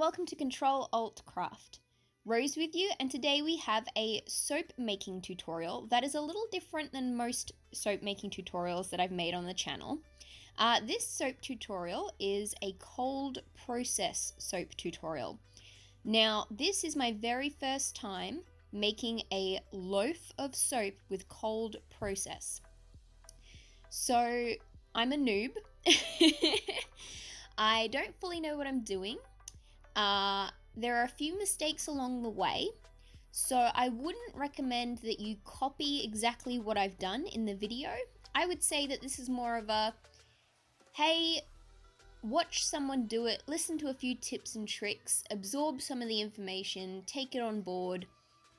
welcome to Ctrl Alt Craft. Rose with you, and today we have a soap making tutorial that is a little different than most soap making tutorials that I've made on the channel. This soap tutorial is a cold process soap tutorial. Now, this is my very first time making a loaf of soap with cold process. So, I'm a noob. I don't fully know what I'm doing. There are a few mistakes along the way, so I wouldn't recommend that you copy exactly what I've done in the video. I would say that this is more of a, hey, watch someone do it, listen to a few tips and tricks, absorb some of the information, take it on board,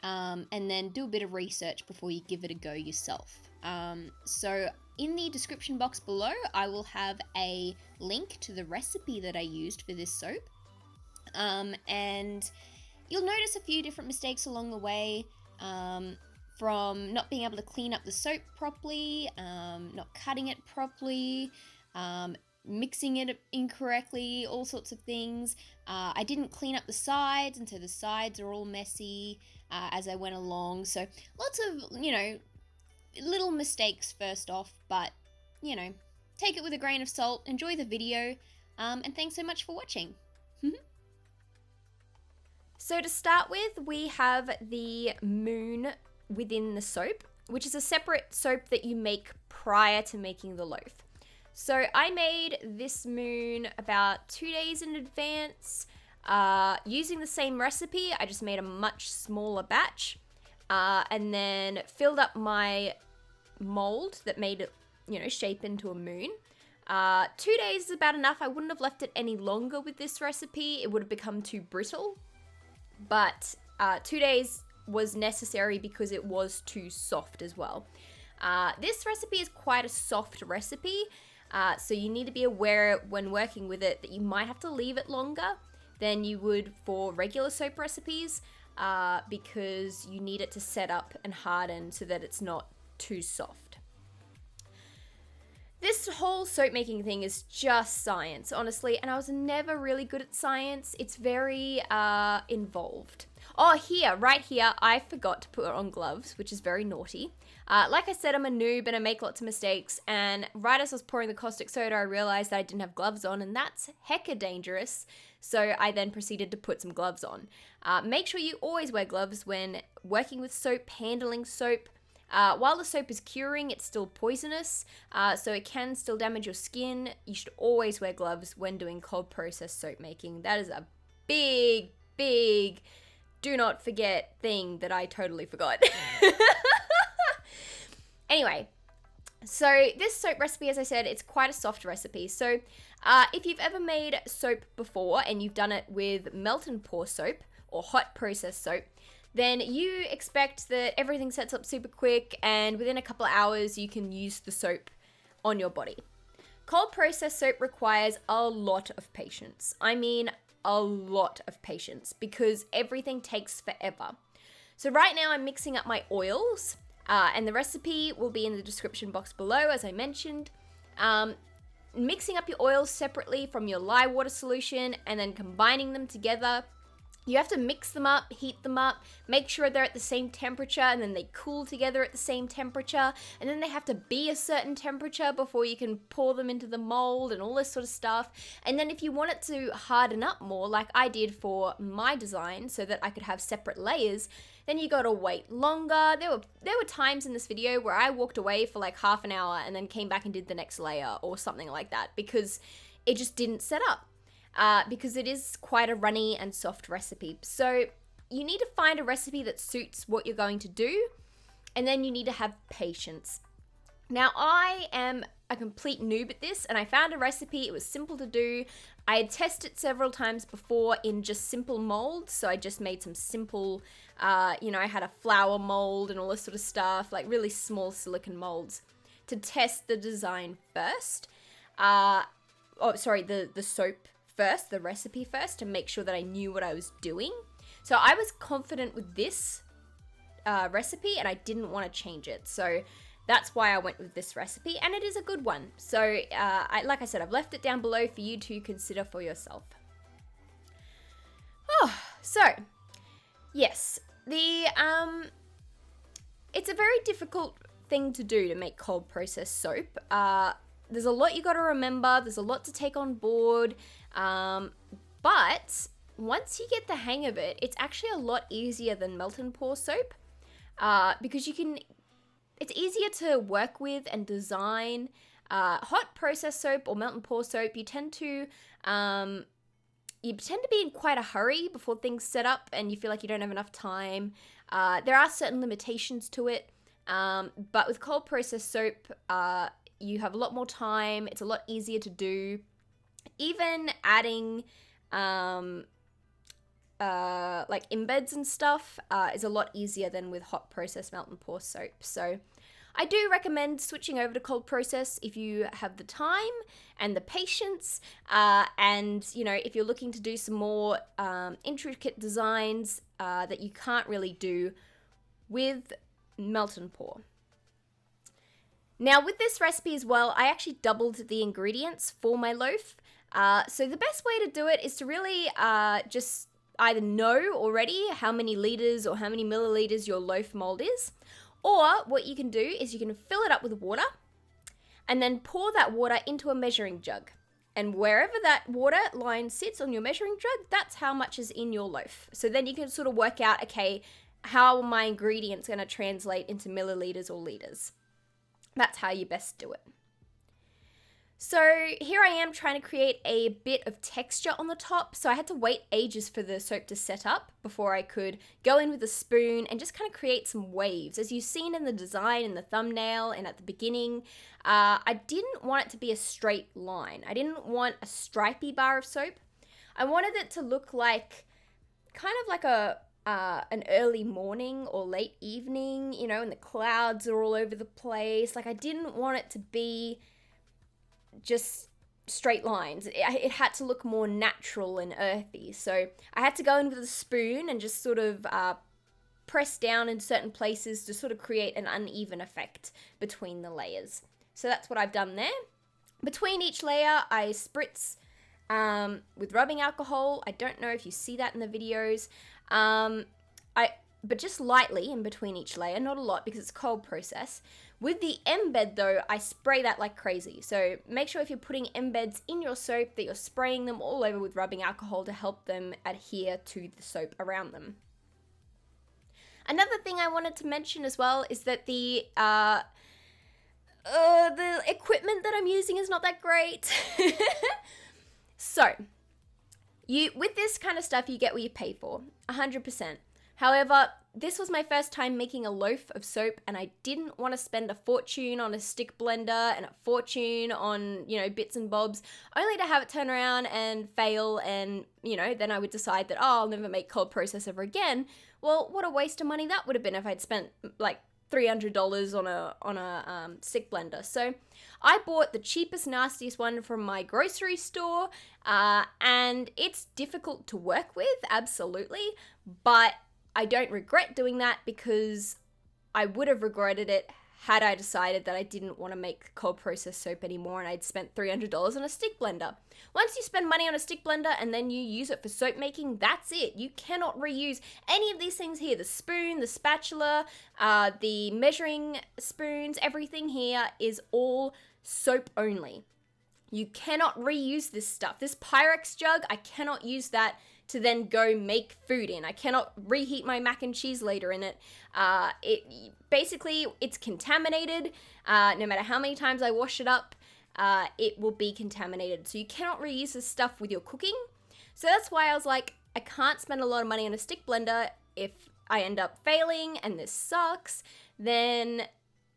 and then do a bit of research before you give it a go yourself. So in the description box below, I will have a link to the recipe that I used for this soap. And you'll notice a few different mistakes along the way, from not being able to clean up the soap properly, not cutting it properly, mixing it incorrectly, all sorts of things. I didn't clean up the sides, and so the sides are all messy as I went along. So lots of, little mistakes first off, but, take it with a grain of salt, enjoy the video, and thanks so much for watching. So to start with, we have the moon within the soap, which is a separate soap that you make prior to making the loaf. So I made this moon about 2 days in advance, using the same recipe. I just made a much smaller batch, and then filled up my mold that made it, shape into a moon. 2 days is about enough. I wouldn't have left it any longer with this recipe. It would have become too brittle. But 2 days was necessary because it was too soft as well. This recipe is quite a soft recipe, so you need to be aware when working with it that you might have to leave it longer than you would for regular soap recipes, because you need it to set up and harden so that it's not too soft. This whole soap making thing is just science, honestly, and I was never really good at science. It's very involved. Oh, right here, I forgot to put on gloves, which is very naughty. Like I said, I'm a noob and I make lots of mistakes, and right as I was pouring the caustic soda, I realized that I didn't have gloves on, and that's hecka dangerous. So I then proceeded to put some gloves on. Make sure you always wear gloves when working with soap, handling soap. While the soap is curing, it's still poisonous, so it can still damage your skin. You should always wear gloves when doing cold process soap making. That is a big, big do not forget thing that I totally forgot. Anyway, so this soap recipe, as I said, it's quite a soft recipe. So if you've ever made soap before and you've done it with melt and pour soap or hot process soap, then you expect that everything sets up super quick and within a couple of hours you can use the soap on your body. Cold process soap requires a lot of patience. I mean, a lot of patience, because everything takes forever. So right now I'm mixing up my oils, and the recipe will be in the description box below, as I mentioned. Mixing up your oils separately from your lye water solution and then combining them together. You have to mix them up, heat them up, make sure they're at the same temperature, and then they cool together at the same temperature, and then they have to be a certain temperature before you can pour them into the mold and all this sort of stuff. And then if you want it to harden up more, like I did for my design so that I could have separate layers, then you gotta wait longer. There were times in this video where I walked away for like half an hour and then came back and did the next layer or something like that, because it just didn't set up. Because it is quite a runny and soft recipe. So you need to find a recipe that suits what you're going to do, and then you need to have patience. Now, I am a complete noob at this, and I found a recipe. It was simple to do. I had tested it several times before in just simple molds, so I just made some simple, I had a flower mold and all this sort of stuff, like really small silicone molds to test the design first. The soap first, the recipe first, to make sure that I knew what I was doing. So I was confident with this recipe, and I didn't want to change it. So that's why I went with this recipe, and it is a good one. So like I said, I've left it down below for you to consider for yourself. So, yes, it's a very difficult thing to do to make cold process soap. There's a lot you got to remember. There's a lot to take on board. But once you get the hang of it, it's actually a lot easier than melt and pour soap, because it's easier to work with and design. Hot process soap or melt and pour soap, you tend to be in quite a hurry before things set up and you feel like you don't have enough time. There are certain limitations to it, but with cold process soap, you have a lot more time. It's a lot easier to do. Even adding like embeds and stuff is a lot easier than with hot process melt and pour soap. So I do recommend switching over to cold process if you have the time and the patience, and if you're looking to do some more intricate designs that you can't really do with melt and pour. Now with this recipe as well, I actually doubled the ingredients for my loaf. So the best way to do it is to really just either know already how many liters or how many milliliters your loaf mold is, or what you can do is you can fill it up with water and then pour that water into a measuring jug. And wherever that water line sits on your measuring jug, that's how much is in your loaf. So then you can sort of work out, okay, how are my ingredients going to translate into milliliters or liters? That's how you best do it. So here I am trying to create a bit of texture on the top. So I had to wait ages for the soap to set up before I could go in with a spoon and just kind of create some waves. As you've seen in the design, in the thumbnail and at the beginning, I didn't want it to be a straight line. I didn't want a stripy bar of soap. I wanted it to look like kind of like an early morning or late evening, and the clouds are all over the place. Like I didn't want it to be just straight lines. It had to look more natural and earthy. So I had to go in with a spoon and just sort of press down in certain places to sort of create an uneven effect between the layers. So that's what I've done there. Between each layer, I spritz with rubbing alcohol. I don't know if you see that in the videos. But just lightly in between each layer, not a lot because it's cold process. With the embed though, I spray that like crazy. So make sure if you're putting embeds in your soap that you're spraying them all over with rubbing alcohol to help them adhere to the soap around them. Another thing I wanted to mention as well is that the equipment that I'm using is not that great. So, with this kind of stuff, you get what you pay for, 100%. However, this was my first time making a loaf of soap and I didn't want to spend a fortune on a stick blender and a fortune on, bits and bobs, only to have it turn around and fail and, then I would decide that, I'll never make cold process ever again. Well, what a waste of money that would have been if I'd spent like $300 on a stick blender. So I bought the cheapest, nastiest one from my grocery store, and it's difficult to work with, absolutely, but I don't regret doing that because I would have regretted it had I decided that I didn't want to make cold process soap anymore and I'd spent $300 on a stick blender. Once you spend money on a stick blender and then you use it for soap making, that's it. You cannot reuse any of these things here. The spoon, the spatula, the measuring spoons, everything here is all soap only. You cannot reuse this stuff. This Pyrex jug, I cannot use that to then go make food in. I cannot reheat my mac and cheese later in it. It's contaminated. No matter how many times I wash it up, it will be contaminated. So you cannot reuse this stuff with your cooking. So that's why I was like, I can't spend a lot of money on a stick blender. If I end up failing and this sucks, then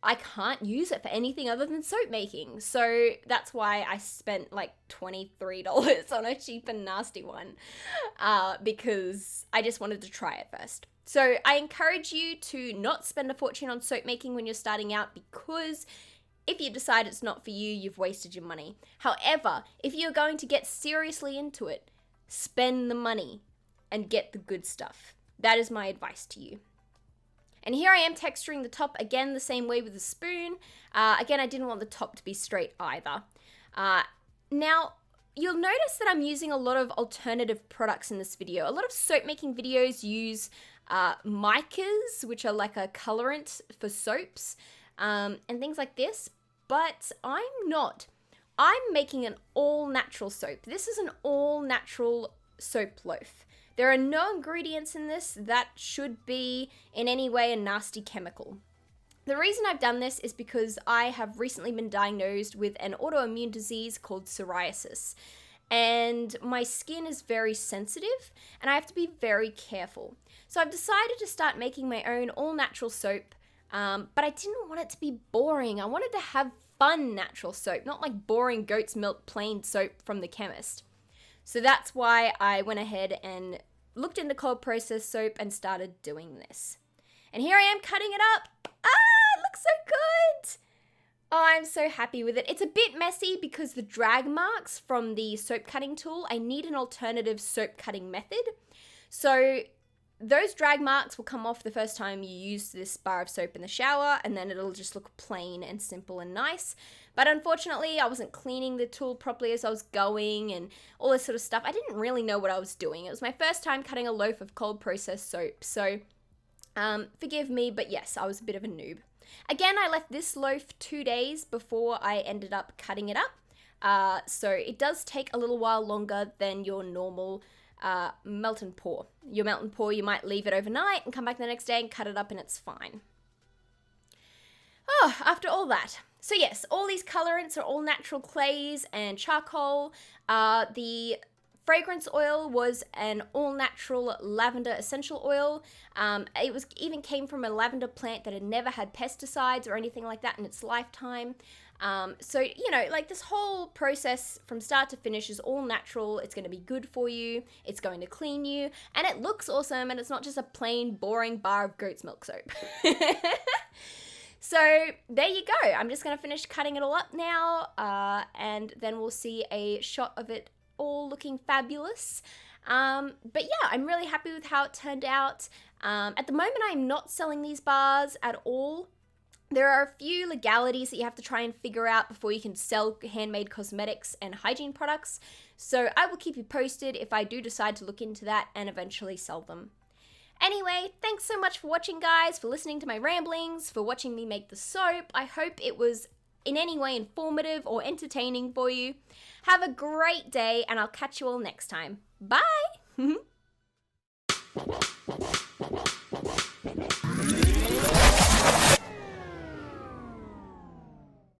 I can't use it for anything other than soap making. So that's why I spent like $23 on a cheap and nasty one, because I just wanted to try it first. So I encourage you to not spend a fortune on soap making when you're starting out, because if you decide it's not for you, you've wasted your money. However, if you're going to get seriously into it, spend the money and get the good stuff. That is my advice to you. And here I am texturing the top again the same way with a spoon. Again, I didn't want the top to be straight either. Now, you'll notice that I'm using a lot of alternative products in this video. A lot of soap making videos use micas, which are like a colorant for soaps, and things like this, but I'm not. I'm making an all-natural soap. This is an all-natural soap loaf. There are no ingredients in this that should be in any way a nasty chemical. The reason I've done this is because I have recently been diagnosed with an autoimmune disease called psoriasis. And my skin is very sensitive and I have to be very careful. So I've decided to start making my own all-natural soap, but I didn't want it to be boring. I wanted to have fun natural soap, not like boring goat's milk plain soap from the chemist. So that's why I went ahead and looked into cold processed soap and started doing this. And here I am cutting it up. It looks so good. Oh, I'm so happy with it. It's a bit messy because the drag marks from the soap cutting tool, I need an alternative soap cutting method. So those drag marks will come off the first time you use this bar of soap in the shower, and then it'll just look plain and simple and nice. But unfortunately, I wasn't cleaning the tool properly as I was going and all this sort of stuff. I didn't really know what I was doing. It was my first time cutting a loaf of cold processed soap, so forgive me, but yes, I was a bit of a noob. Again, I left this loaf 2 days before I ended up cutting it up, so it does take a little while longer than your normal melt and pour. Your melt and pour, you might leave it overnight and come back the next day and cut it up and it's fine. Oh, after all that. So yes, all these colorants are all natural clays and charcoal. The fragrance oil was an all-natural lavender essential oil. It even came from a lavender plant that had never had pesticides or anything like that in its lifetime. So, you know, like this whole process from start to finish is all natural. It's going to be good for you. It's going to clean you. And it looks awesome. And it's not just a plain, boring bar of goat's milk soap. So there you go. I'm just going to finish cutting it all up now. And then we'll see a shot of it all looking fabulous. But yeah, I'm really happy with how it turned out. At the moment, I'm not selling these bars at all. There are a few legalities that you have to try and figure out before you can sell handmade cosmetics and hygiene products. So I will keep you posted if I do decide to look into that and eventually sell them. Anyway, thanks so much for watching, guys, for listening to my ramblings, for watching me make the soap. I hope it was in any way informative or entertaining for you. Have a great day, and I'll catch you all next time. Bye!